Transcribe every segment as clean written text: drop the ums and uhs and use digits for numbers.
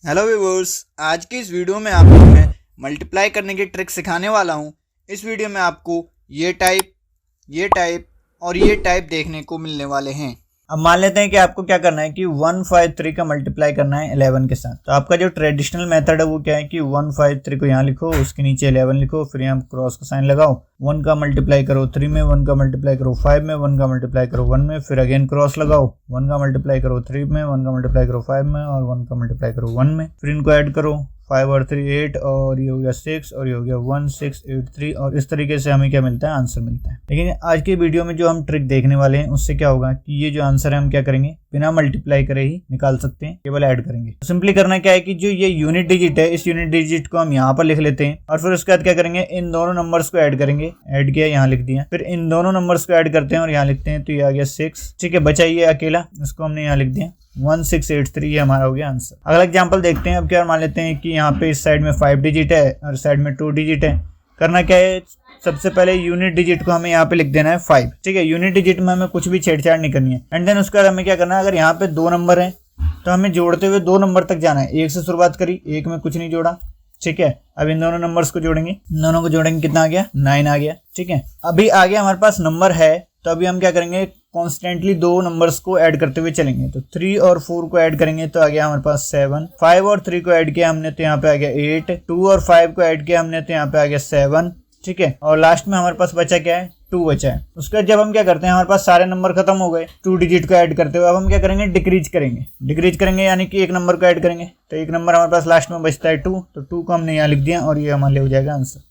Hello viewers, आज की इस वीडियो में आपको मैं मल्टीप्लाई करने की ट्रिक सिखाने वाला हूँ। इस वीडियो में आपको ये टाइप और ये टाइप देखने को मिलने वाले हैं। अब मान लेते हैं कि आपको क्या करना है कि 153 का मल्टीप्लाई करना है 11 के साथ। तो आपका जो ट्रेडिशनल मेथड है वो क्या है कि 153 को यहाँ लिखो, उसके नीचे 11 लिखो, फिर यहाँ क्रॉस का साइन लगाओ, 1 का मल्टीप्लाई करो 3 में, 1 का मल्टीप्लाई करो 5 में, 1 का मल्टीप्लाई करो 1 में, फिर अगेन क्रॉस लगाओ, 1 का मल्टीप्लाई करो 3 में, 1 का मल्टीप्लाई करो 5 में और 1 का मल्टीप्लाई करो 1 में, फिर इनको ऐड करो 5 और 3 8 और ये हो गया 6 और ये हो गया 1 6 8 3 और इस तरीके से हमें क्या मिलता है, आंसर मिलता है। लेकिन आज की वीडियो में जो हम ट्रिक देखने वाले हैं उससे क्या होगा कि ये जो आंसर है हम क्या करेंगे, बिना मल्टीप्लाई करे ही निकाल सकते हैं, केवल ऐड करेंगे। तो सिंपली करना क्या है कि जो ये यूनिट डिजिट है, इस यूनिट डिजिट को हम यहाँ पर लिख लेते हैं और फिर उसके बाद क्या करेंगे, इन दोनों नंबर्स को ऐड करेंगे। ऐड किया, यहाँ लिख दिया, फिर इन दोनों नंबर्स को ऐड करते हैं और यहाँ लिखते हैं, तो ये आ गया 6। ठीक है, बचा ये अकेला, इसको हमने यहाँ लिख दिया 1683, ये हमारा हो गया आंसर। अगला एग्जांपल देखते हैं। अब क्या मान लेते हैं कि यहाँ पे इस साइड में 5 डिजिट है और साइड में 2 डिजिट है। करना क्या है, सबसे पहले यूनिट डिजिट को हमें यहाँ पे लिख देना है 5। ठीक है, यूनिट डिजिट में हमें कुछ भी छेड़छाड़ नहीं करनी है। एंड देन उसके बाद हमें क्या करना है, अगर यहाँ पे 2 नंबर है तो हमें जोड़ते हुए 2 नंबर तक जाना है। 1 से शुरुआत करी, 1 में कुछ नहीं जोड़ा। ठीक है, अब इन दोनों नंबर्स को जोड़ेंगे, इन दोनों को जोड़ेंगे, कितना आ गया, 9 आ गया। ठीक है, अभी आगे हमारे पास नंबर है, तो अभी हम क्या करेंगे, कॉन्स्टेंटली 2 नंबर्स को ऐड करते हुए चलेंगे। तो 3 और 4 को ऐड करेंगे तो आ गया हमारे पास 7, 5 और 3 को ऐड किया हमने तो यहाँ पे आ गया 8, 2 और 5 को ऐड किया हमने तो यहाँ पे आ गया 7। ठीक है, और लास्ट में हमारे पास बचा क्या है, 2 बचा है। उसके बाद जब हम क्या करते हैं, हमारे पास सारे नंबर खत्म हो गए 2 डिजिट को ऐड करते हुए। अब हम क्या करेंगे, डिक्रीज करेंगे यानी कि 1 नंबर को ऐड करेंगे। तो 1 नंबर हमारे पास लास्ट में बचता है 2, तो 2 को हमने यहाँ लिख दिया और ये हमारे लिए हो जाएगा आंसर।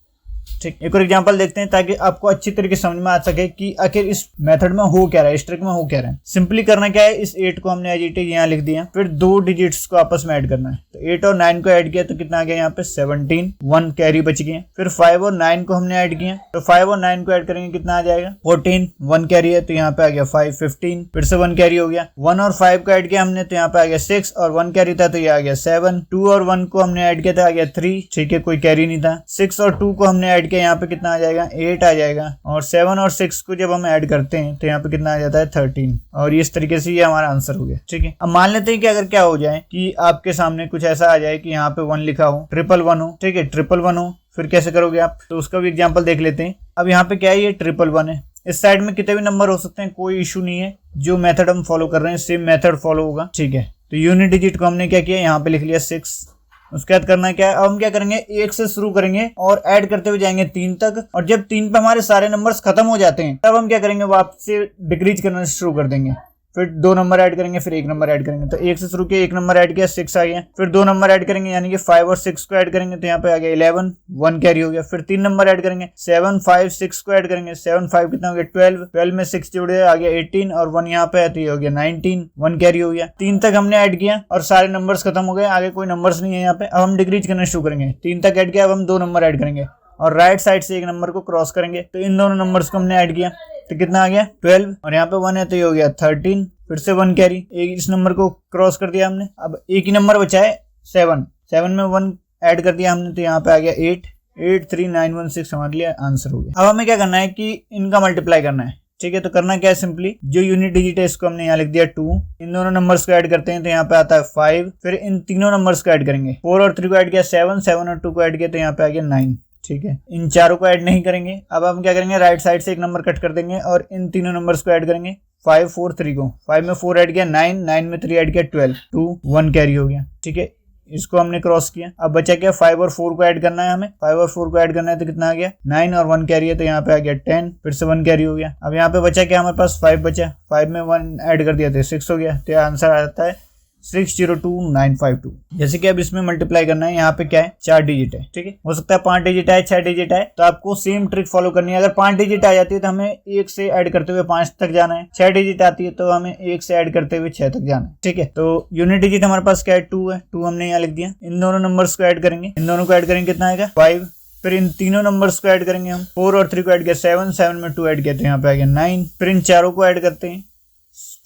ठीक, एक और एग्जांपल देखते हैं ताकि आपको अच्छी तरीके से समझ में आ सके कि आखिर इस मेथड में हो क्या रहा है, इस ट्रिक में हो क्या रहा है। सिंपली करना क्या है, इस 8 को हमने एज इट इज यहाँ लिख दिया, फिर 2 डिजिट्स को आपस में ऐड करना है। तो 8 और 9 को ऐड किया तो कितना आ गया यहाँ पे 17, 1 कैरी बच गया। फिर 5 और 9 को हमने ऐड किया, तो 5 और 9 को ऐड करेंगे, कितना आ जाएगा 14, 1 कैरी है तो यहाँ पे आ गया 5, 15, फिर से 1 कैरी हो गया। 1 और 5 को ऐड किया हमने तो यहाँ पे आ गया 6 और 1 कैरी था तो ये आ गया 7, 2 और 1 को हमने ऐड किया था, आ गया 3। ठीक है, कोई कैरी नहीं था। 6 और 2 को हमने ऐड किया, यहाँ पे कितना आ जाएगा 8 आ जाएगा। और 7 और 6 को जब हम ऐड करते हैं तो यहाँ पे कितना आ जाता है 13। और इस तरीके से ये हमारा आंसर हो गया। ठीक है, अब मान लेते हैं कि अगर क्या हो जाए कि आपके सामने कुछ ऐसा आ जाए कि यहाँ पे 1 लिखा हो, 111 हो। ठीक है, 111 हो, फिर कैसे करोगे आप, तो उसका भी एग्जाम्पल देख लेते हैं। अब यहाँ पे क्या है, ये 111 है। इस साइड में कितने भी नंबर हो सकते हैं, कोई इशू नहीं है। जो मेथड हम फॉलो कर रहे हैं सेम मेथड फॉलो होगा। ठीक है, तो यूनिट डिजिट को हमने क्या किया, यहाँ पे लिख लिया 6। उसके बाद करना क्या है, अब हम क्या करेंगे, 1 से शुरू करेंगे और ऐड करते हुए जाएंगे 3 तक। और जब 3 पे हमारे सारे नंबर्स खत्म हो जाते हैं तब हम क्या करेंगे, वापस से डिक्रीज करना शुरू कर देंगे। फिर 2 नंबर ऐड करेंगे, फिर 1 नंबर ऐड करेंगे। तो 1 से शुरू किया, 1 नंबर ऐड किया, 6 आ गया। फिर 2 नंबर ऐड करेंगे यानी कि 5 और 6 को ऐड करेंगे तो यहाँ पे आ गया 11, 1 कैरी हो गया। फिर 3 नंबर ऐड करेंगे, 7 5 6 को ऐड करेंगे, 7 5 कितना हो गया 12, 12 में 6 जोड़े आ गया 18 और 1 यहाँ पे है तो ये हो गया 19, 1 कैरी हो गया। 3 तक हमने ऐड किया और सारे नंबर्स खत्म हो गए, आगे कोई नंबर्स नहीं है यहाँ पे। अब हम डिक्रीज करना शुरू करेंगे। 3 तक ऐड किया, अब हम 2 नंबर ऐड करेंगे और राइट साइड से 1 नंबर को क्रॉस करेंगे। तो इन दोनों नंबर्स को हमने ऐड किया तो कितना आ गया 12 और यहाँ पे 1 है तो ये हो गया 13, फिर से 1 कैरी, एक इस नंबर को क्रॉस कर दिया हमने। अब एक ही नंबर बचा है 7, 7 में 1 ऐड कर दिया हमने तो यहाँ पे आ गया 8, 8 3 9 1 6 हमारे लिए आंसर हो गया। अब हमें क्या करना है कि इनका मल्टीप्लाई करना है। ठीक है, तो करना क्या है, सिंपली जो यूनिट डिजिट है इसको हमने यहाँ लिख दिया 2, इन दोनों नंबर्स को ऐड करते हैं तो यहाँ पे आता है 5, फिर इन तीनों नंबर्स को ऐड करेंगे। 4 और 3 को ऐड किया 7, 7 और 2 को ऐड किया तो यहाँ पे आ गया 9। ठीक है, इन चारों को ऐड नहीं करेंगे। अब हम क्या करेंगे, राइट साइड से 1 नंबर कट कर देंगे और इन तीनों नंबर्स को ऐड करेंगे। 5 4 3 को, 5 में 4 ऐड किया 9, 9 में 3 ऐड किया 12, 2 1 कैरी हो गया। ठीक है, इसको हमने क्रॉस किया। अब बचा क्या, 5 और 4 को ऐड करना है हमें। 5 और 4 को ऐड करना है तो कितना आ गया 9 और 1 कैरी है तो यहाँ पे आ गया 10, फिर से 1 कैरी हो गया। अब यहाँ पे बचा क्या, हमारे पास 5 बचा, 5 में 1 ऐड कर दिया तो 6 हो गया। तो आंसर आता है 602952। जैसे कि अब इसमें मल्टीप्लाई करना है, यहाँ पे क्या है 4 डिजिट है। ठीक है, हो सकता है 5 डिजिट आए, 6 डिजिट आए, तो आपको सेम ट्रिक फॉलो करनी है। अगर 5 डिजिट आ जाती है तो हमें 1 से ऐड करते हुए 5 तक जाना है। 6 डिजिट आती है तो हमें 1 से ऐड करते हुए 6 तक जाना है। ठीक है, तो यूनिट डिजिट हमारे पास क्या है 2 है, 2 हमने यहाँ लिख दिया। इन दोनों नंबर्स को ऐड करेंगे, इन दोनों को ऐड करेंगे कितना आएगा 5, फिर इन तीनों नंबर्स को ऐड करेंगे हम। 4 और 3 को ऐड किया 7, 7 में 2 ऐड किया तो यहाँ पे आ गया 9, फिर इन चारों को ऐड करते हैं।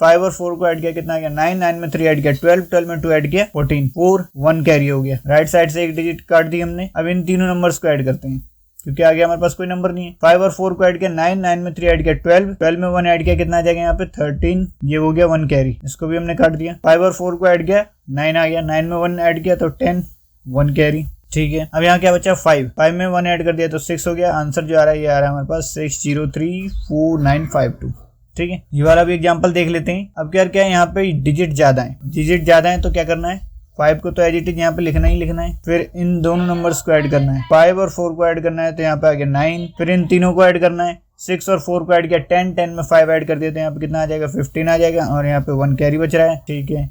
5 और 4 को ऐड किया कितना आ गया 9, 9 में 3 ऐड किया 12, 12 में 2 ऐड किया 14, 4 1 कैरी हो गया। राइट साइड से 1 डिजिट काट दी हमने। अब इन तीनों नंबर्स को ऐड करते हैं। क्योंकि आगे हमारे पास कोई नंबर नहीं है। 5 और 4 को ऐड किया 9, 9 में 3 ऐड किया 12, 12 में 1 ऐड किया कितना आ जाएगा यहाँ पे 13, ये हो गया 1 कैरी, इसको भी हमने काट दिया। 5 और 4 को ऐड किया 9 आ गया, 9 में 1 ऐड किया तो 10, 1 कैरी, ठीक है। अब यहाँ क्या बचा 5, 5 में 1 ऐड कर दिया तो 6 हो गया। आंसर जो आ रहा है ये आ रहा है हमारे पास 6034952, ठीक है। ये वाला भी एग्जांपल देख लेते हैं। अब क्या है यहाँ पे डिजिट ज्यादा है तो क्या करना है, 5 को तो एज इट इज यहाँ पे लिखना ही लिखना है, फिर इन दोनों नंबर्स को ऐड करना है। 5 और 4 को ऐड करना है तो यहाँ पे आ गया 9, फिर इन तीनों को ऐड करना है। 6 और 4 को ऐड किया 10, 10 में 5 ऐड कर दिया तो यहाँ पे कितना आ जाएगा 15 आ जाएगा, और यहाँ पे 1 कैरी बच रहा है, ठीक है।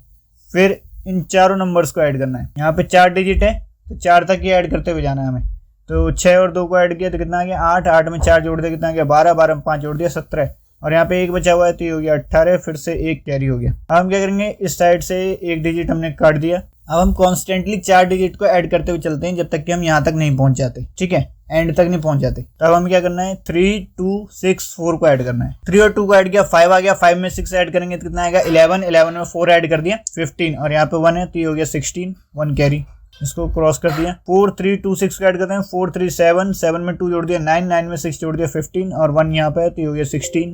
फिर इन चारों नंबर्स को ऐड करना है। यहाँ पे 4 डिजिट है तो 4 तक ही ऐड करते हुए जाना है हमें। तो 6 और 2 को ऐड किया तो कितना आ गया 8, 8 में 4 जोड़ दिया कितना आ गया 12, 12 में 5 जोड़ दिया 17, और यहाँ पे 1 बचा हुआ है तो ये हो गया 18, फिर से 1 कैरी हो गया। अब हम क्या करेंगे, इस साइड से 1 डिजिट हमने काट दिया। अब हम कॉन्स्टेंटली 4 डिजिट को ऐड करते हुए चलते हैं जब तक कि हम यहाँ तक नहीं पहुंच जाते, ठीक है, एंड तक नहीं पहुंच जाते। तो अब हमें क्या करना है 3, 2, 6, 4 को ऐड करना है। 3 और 2 को ऐड किया 5 आ गया, 5 में 6 ऐड करेंगे तो कितना आएगा 11, 11 में 4 ऐड कर दिया 15, और यहाँ पे 1 है तो ये हो गया 16, 1 कैरी, इसको क्रॉस कर दिया। 4, 3, 2, 6 को ऐड करते हैं। 4, 3, 7, 7 में 2 जोड़ दिया 9, 9 में 6 जोड़ दिया 15, और 1 यहाँ पे है तो ये हो गया 16,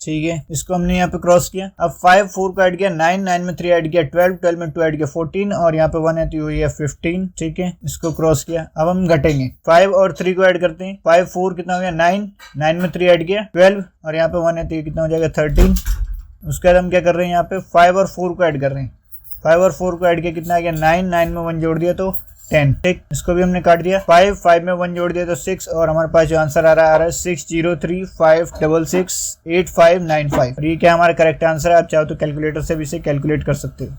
ठीक है, इसको हमने यहाँ पे क्रॉस किया। अब 5, 4 को ऐड किया 9, 9 में 3 ऐड किया 12, 12 में 2 ऐड किया 14, और यहाँ पे 1 है तो ये हो गया 15, ठीक है, इसको क्रॉस किया। अब हम घटेंगे 5 और 3 को ऐड करते हैं। 5, 4 कितना हो गया 9, 9 में 3 ऐड किया 12, और यहाँ पे 1 है तो ये कितना हो जाएगा 13। उसके बाद हम क्या कर रहे हैं यहाँ पे 5 और 4 को ऐड कर रहे हैं। 5 और 4 को ऐड किया कितना आ गया 9, 9 में 1 जोड़ दिया तो 10, ठीक, इसको भी हमने काट दिया। 5, 5 में 1 जोड़ दिया तो 6, और हमारे पास जो आंसर आ रहा है 6035668595, और ये क्या हमारा करेक्ट आंसर है। आप चाहो तो कैलकुलेटर से भी इसे कैलकुलेट कर सकते हो।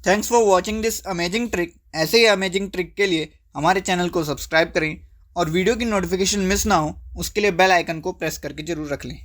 Thanks for watching this amazing trick. ऐसे ही अमेजिंग ट्रिक के लिए हमारे चैनल को सब्सक्राइब करें, और वीडियो की नोटिफिकेशन मिस ना हो उसके लिए बेल आइकन को प्रेस करके जरूर रख लें।